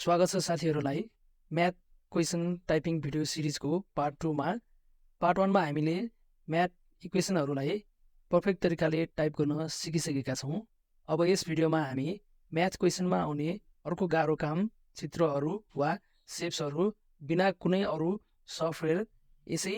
स्वागत छ साथीहरूलाई म्याथ क्वेसन टाइपिङ भिडियो सिरिजको पार्ट 2 मा। पार्ट 1 मा हामीले म्याथ इक्वेसनहरूलाई पर्फेक्ट तरिकाले टाइप गर्न सिकिसकेका छौं। अब यस भिडियोमा हामी म्याथ क्वेसनमा आउने अर्को गाह्रो काम चित्रहरू वा शेप्सहरू बिना कुनै अरू सफ्टवेयर यसै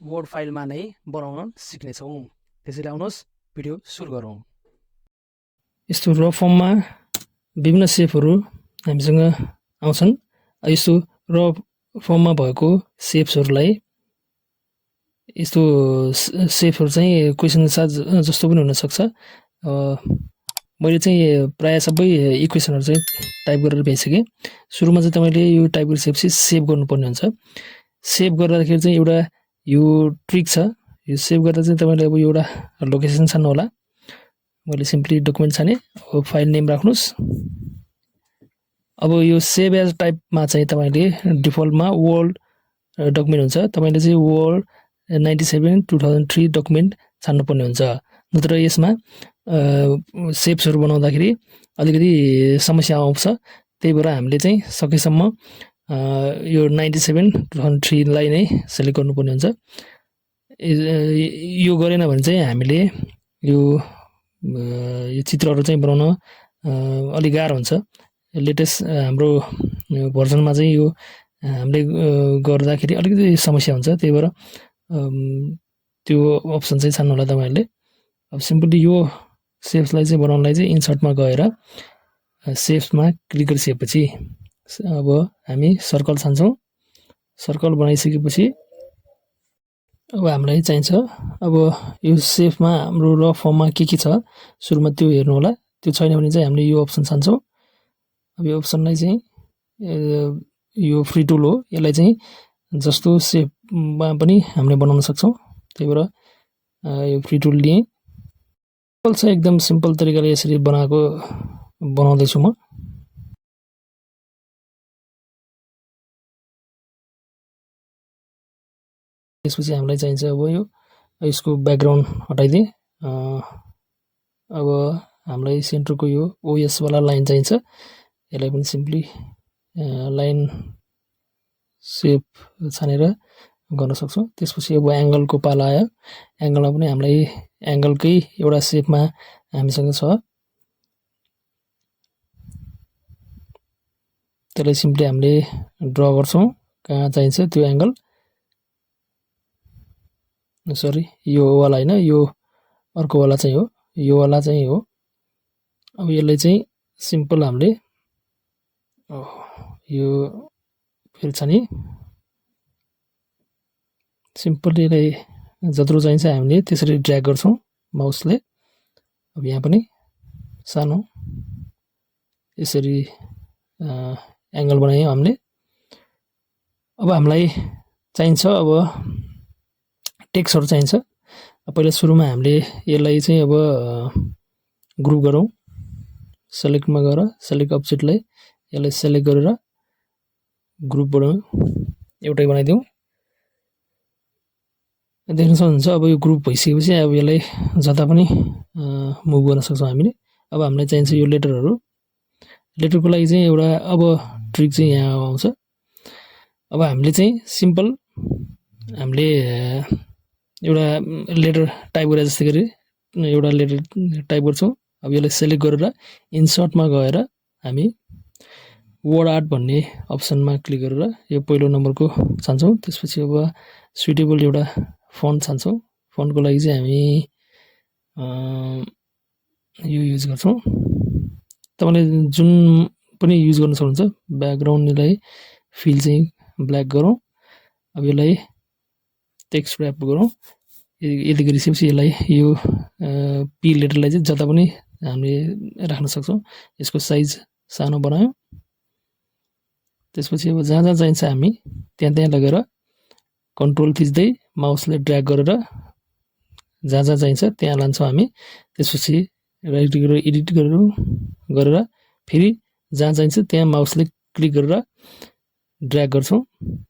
वर्ड फाइलमा नै बनाउन सिक्ने छौं। त्यसैले आउनुहोस् भिडियो सुरु गरौँ। यस्तो र फर्ममा विभिन्न शेपहरू हामीसँग आउँछन्। यस्तो र फर्ममा भएको शेप्सहरूलाई यस्तो शेपहरू चाहिँ क्वेसन साथ जस्तो पनि हुन सक्छ। मैले चाहिँ प्राय सबै इक्वेसनहरू चाहिँ टाइप गरेर भ्याइसकेँ। सुरुमा चाहिँ तपाईले यो टाइप गरेर चाहिँ सेभ गर्नुपर्ने हुन्छ। सेभ गर्दाखेरि चाहिँ एउटा यो ट्रिक छ। यो सेभ गर्दा चाहिँ तपाईले अब एउटा लोकेसन छान्नु होला। मैले सिम्पली डकुमेन्ट छाने। अब फाइल नेम राख्नुस्। अब यो सेभ एज टाइपमा चाहिँ तपाईले डिफल्टमा वर्ल्ड डकुमेन्ट हुन्छ। तपाईले चाहिँ वर्ल्ड 97 2003 डकुमेन्ट छान्नुपर्ने हुन्छ। नत्र यसमा शेप्सहरू बनाउँदाखेरि अलिकति समस्या आउँछ। त्यही भएर हामीले चाहिँ सकेसम्म यो 97 2003 लाई नै सेलेक्ट गर्नुपर्ने हुन्छ। यो गरेन भने चाहिँ हामीले यो चित्रहरू चाहिँ बनाउन अलि गाह्रो हुन्छ। लेटेस्ट हाम्रो भर्जनमा चाहिँ यो हामीले गर्दाखेरि अलिकति समस्या हुन्छ। त्यही भएर त्यो अप्सन चाहिँ छान्नु होला तपाईहरुले। अब सिम्पली यो शेप्सलाई चाहिँ बनाउनलाई चाहिँ इन्सर्टमा गएर शेप्समा क्लिक गरिसकेपछि अब हामी सर्कल छान्छौँ। सर्कल बनाइसकेपछि अब हामीलाई चाहिन्छ अब यो शेपमा हाम्रो र फर्ममा के छ सुरुमा त्यो हेर्नु होला। त्यो छैन भने चाहिँ हामीले यो अप्सन छान्छौँ। अब यो अप्सनलाई चाहिँ यो फ्री टुल हो। यसलाई चाहिँ जस्तो शेपमा पनि हामीले बनाउन सक्छौँ। त्यही भएर यो फ्री टुल लिएँ। चाहिँ एकदम सिम्पल तरिकाले यसरी बनाउँदैछु म। त्यसपछि हामीलाई चाहिन्छ अब यो यसको ब्याकग्राउन्ड हटाइदिए। अब हामीलाई सेन्टरको यो ओएस वाला लाइन चाहिन्छ। यसलाई पनि सिम्पली लाइन शेप छानेर गर्न सक्छौँ। त्यसपछि अब एंगलको पाला आयो। एंगलमा पनि हामीलाई एंगलकै एउटा शेपमा हामीसँग छ। त्यसलाई सिम्पली हामीले ड्रा गर्छौँ कहाँ चाहिन्छ त्यो एंगल। सरी यो वाला हैन, यो अर्को वाला चाहिँ हो। यो वाला चाहिँ हो। अब यसलाई चाहिँ सिम्पल हामीले यो फेरि छानी सिम्पली यसलाई जत्रो चाहिन्छ हामीले त्यसरी ड्र्याग गर्छौँ माउसले। अब यहाँ पनि सानो यसरी एंगल बनायौँ हामीले। अब हामीलाई चाहिन्छ अब टेक्स्टहरु चाहिन्छ। पहिला सुरुमा हामीले यसलाई चाहिँ अब ग्रुप गरौँ। सेलेक्टमा गएर सेलेक्ट अब्जेक्टलाई यसलाई सेलेक्ट गरेर ग्रुप बनाऊ, एउटै बनाइदिउँ। देख्न सक्नुहुन्छ अब यो ग्रुप भइसकेपछि अब यसलाई जता पनि मुभ गर्न सक्छौँ हामीले। अब हामीलाई चाहिन्छ यो लेटरहरू। लेटरको लागि चाहिँ एउटा अब ट्रिक चाहिँ यहाँ आउँछ। अब हामीले चाहिँ सिम्पल हामीले एउटा लेटर टाइप गरे जस्तै गरी एउटा लेटर टाइप गर्छौँ। अब यसलाई सेलेक्ट गरेर इन्सर्टमा गएर हामी वर्ड आर्ट भन्ने अप्सनमा क्लिक गरेर यो पहिलो नम्बरको छान्छौँ। त्यसपछि अब सुटेबल एउटा फन्ट छान्छौँ। फन्टको लागि चाहिँ हामी यो युज गर्छौँ। तपाईले जुन पनि युज गर्न सक्नुहुन्छ। ब्याकग्राउन्डलाई फिल चाहिँ ब्ल्याक गरौँ। अब यसलाई टेक्स्ट र्याप गरौँ। यदि गरिसकेपछि यसलाई यो पी लेटरलाई चाहिँ जता पनि हामीले राख्न सक्छौँ। यसको साइज सानो बनायौँ। त्यसपछि अब जहाँ जहाँ चाहिन्छ हामी त्यहाँ लगेर कन्ट्रोल थिच्दै माउसले ड्र्याग गरेर जहाँ जहाँ चाहिन्छ त्यहाँ लान्छौँ हामी। त्यसपछि राइट क्लिक गरेर एडिट गरेर फेरि जहाँ चाहिन्छ त्यहाँ माउसले क्लिक गरेर ड्र्याग गर्छौँ।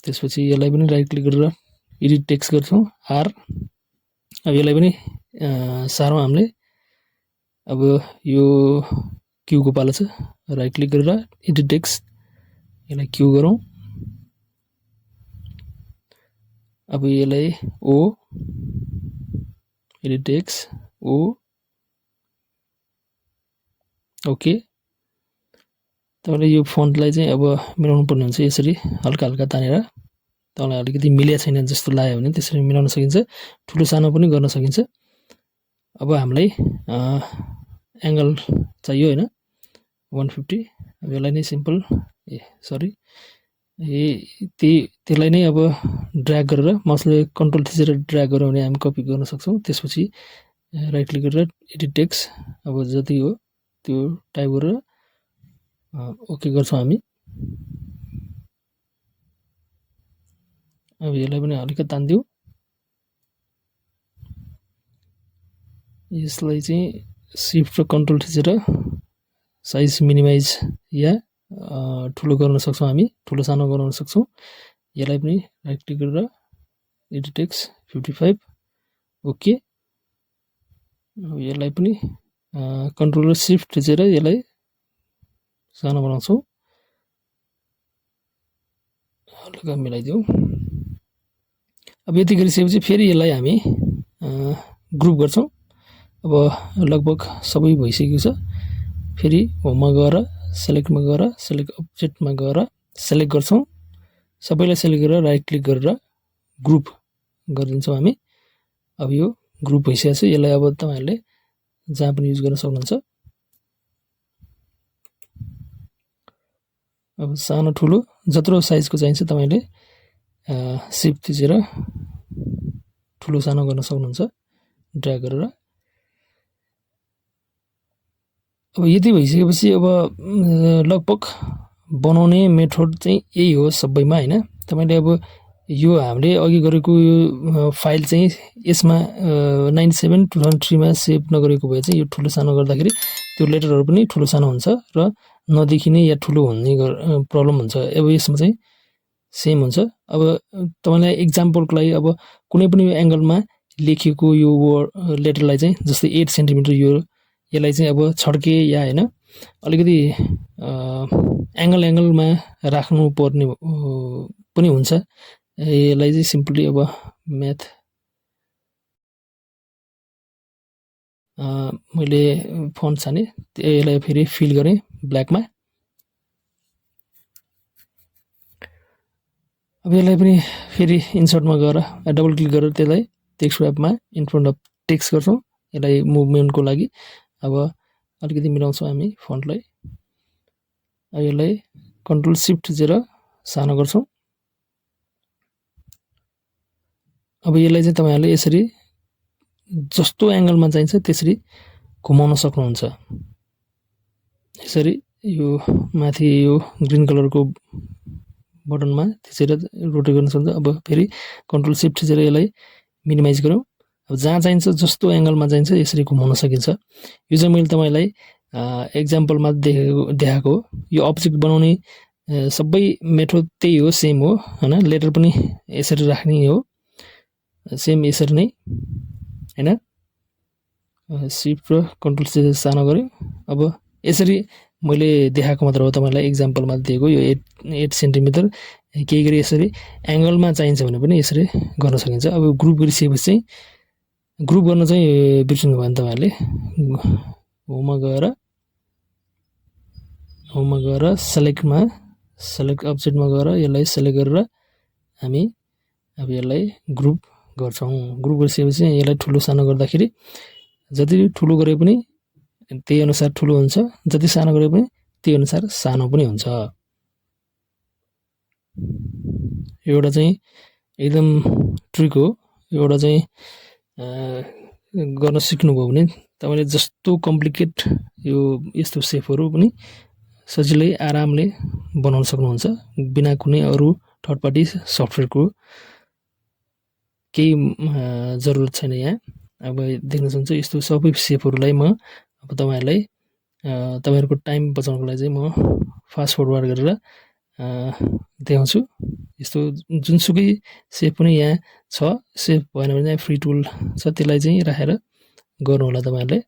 त्यसपछि यसलाई पनि राइट क्लिक गरेर एडिट टेक्स्ट गर्छौँ आर। अब यसलाई पनि सारौँ हामीले। अब यो क्यूको पालो छ। राइट क्लिक गरेर एडिट टेक्स्ट यसलाई क्यू गरौँ। अब यसलाई ओ एडिट टेक्स्ट ओ ओके। तपाईले यो फन्टलाई चाहिँ अब मिलाउनु पर्ने हुन्छ यसरी हल्का हल्का तानेर। तपाईलाई अलिकति मिलेको छैन जस्तो लाग्यो भने त्यसरी मिलाउन सकिन्छ, ठुलो सानो पनि गर्न सकिन्छ। अब हामीलाई एंगल चाहियो हैन 150। अब यसलाई नै सिम्पल त्यसलाई नै अब ड्र्याग गरेर माउसले कन्ट्रोल थिचेर ड्र्याग गऱ्यौं भने हामी कपी गर्न सक्छौं। त्यसपछि राइट क्लिक गरेर एडिट टेक्स्ट अब जति हो त्यो टाइप गरेर ओके गर्छौं हामी। अब यसलाई पनि हल्का तान्दियौ। यसलाई चाहिँ शिफ्ट र कन्ट्रोल थिचेर साइज मिनिमाइज या ठुलो गर्न सक्छौं हामी, ठुलो सानो गर्न सक्छौं। यसलाई पनि राइट क्लिक गरेर एडिट टेक्स्ट 55 ओके। अब यसलाई पनि कन्ट्रोल र शिफ्ट थिचेर यसलाई सानो बनाउँछौं, हल्का मिलाइदियौ। अब यति गरिसकेपछि फेरि यसलाई हामी ग्रुप गर्छौं। अब लगभग सबै भइसकेको छ। फेरि होममा गएर सेलेक्टमा गएर सेलेक्ट अब्जेक्टमा गएर सेलेक्ट गर्छौं। सबैलाई सेलेक्ट गरेर राइट क्लिक गरेर ग्रुप गरिदिन्छौं हामी। अब यो ग्रुप भइसकेको छ। यसलाई अब तपाईहरुले जहाँ पनि युज गर्न सक्नुहुन्छ। अब सानो ठुलो जत्रो साइजको चाहिन्छ तपाईले शिफ्ट थिचेर ठुलो सानो गर्न सक्नुहुन्छ ड्र्याग गरेर। अब यति भइसकेपछि अब लगभग बनाउने मेथड चाहिँ यही हो सबैमा हैन। तपाईले अब यो हामीले अघि गरेको यो फाइल चाहिँ यसमा 97/2003 मा सेभ नगरेको भए चाहिँ यो ठुलो सानो गर्दाखेरि त्यो लेटरहरु पनि ठुलो सानो हुन्छ र नदेखिने या ठुलो हुने प्रब्लम हुन्छ। अब यसमा चाहिँ सेम हुन्छ। अब तपाईलाई एक्जाम्पलको लागि अब कुनै पनि एंगलमा लेखिएको यो लेटरलाई चाहिँ जस्तै 8 सेन्टिमिटर यसलाई चाहिँ अब छड्के या हैन अलिकति एंगलमा राख्नु पर्ने पनि हुन्छ। यसलाई चाहिँ सिम्पली अब म्याथ मैले फन्ट छाने यसलाई फेरि फिल गरे ब्ल्याकमा। अब यसलाई पनि फेरि इन्सर्टमा गएर डबल क्लिक गरेर त्यसलाई टेक्स्ट र्यापमा इन फ्रन्ट अफ टेक्स्ट गर्छौं यसलाई मुभमेन्टको लागि। अब अलिकति मिलाउँछौं हामी फन्टलाई। अब यसलाई कन्ट्रोल शिफ्ट थिचेर सानो गर्छौं। अब यसलाई चाहिँ तपाईहरुले यसरी जस्तो एंगलमा चाहिन्छ त्यसरी घुमाउन सक्नुहुन्छ। यसरी यो माथि यो ग्रीन कलरको बटनमा थिचेर रोटेट गर्न सक्नुहुन्छ। अब फेरि कन्ट्रोल शिफ्ट थिचेर यसलाई मिनिमाइज गरौँ। अब जहाँ चाहिन्छ जस्तो एंगलमा चाहिन्छ यसरी घुमाउन सकिन्छ। यो चाहिँ मैले तपाईलाई एक्जाम्पलमा देखाएको हो। यो अब्जेक्ट बनाउने सबै मेथड त्यही हो, सेम हो हैन। लेटर पनि यसरी राख्ने हो, सेम यसरी नै हैन। शिफ्ट र कन्ट्रोल से सानो गरे। अब यसरी मैले देखाएको मात्र हो, तपाईलाई एक्जाम्पलमा दिएको यो 8 सेन्टिमिटर केही गरी यसरी एंगलमा चाहिन्छ भने पनि यसरी गर्न सकिन्छ। अब ग्रुप गरिसकेपछि चाहिँ ग्रुप गर्न चाहिँ बिर्सनु भयो भने तपाईहरुले होममा गएर सेलेक्ट अब्जेक्टमा गएर यसलाई सेलेक्ट गरेर हामी अब यसलाई ग्रुप गर्छौं। ग्रुप गरिसकेपछि यसलाई ठुलो सानो गर्दाखेरि जति ठुलो गरे पनि त्यही अनुसार ठुलो हुन्छ, जति सानो गरे पनि त्यही अनुसार सानो पनि हुन्छ। एउटा चाहिँ एकदम ट्रिक हो। एउटा चाहिँ गर्न सिक्नुभयो भने तपाईले जस्तो कम्प्लिकेट यो यस्तो सेपहरु पनि सजिलै आरामले बनाउन सक्नुहुन्छ बिना कुनै अरु थर्ड पार्टी सफ्टवेयरको केही जरुरत छैन यहाँ। अब देख्न सक्नुहुन्छ यस्तो सबै सेपहरुलाई म अब तपाईहरुलाई तपाईहरुको टाइम बचाउनको लागि चाहिँ म फास्ट फरवर्ड गरेर देखाउँछु। यस्तो जुनसुकै सेप पनि यहाँ छ। सेप भएन भने फ्री टुल छ, त्यसलाई चाहिँ राखेर गर्नु होला तपाईहरुले।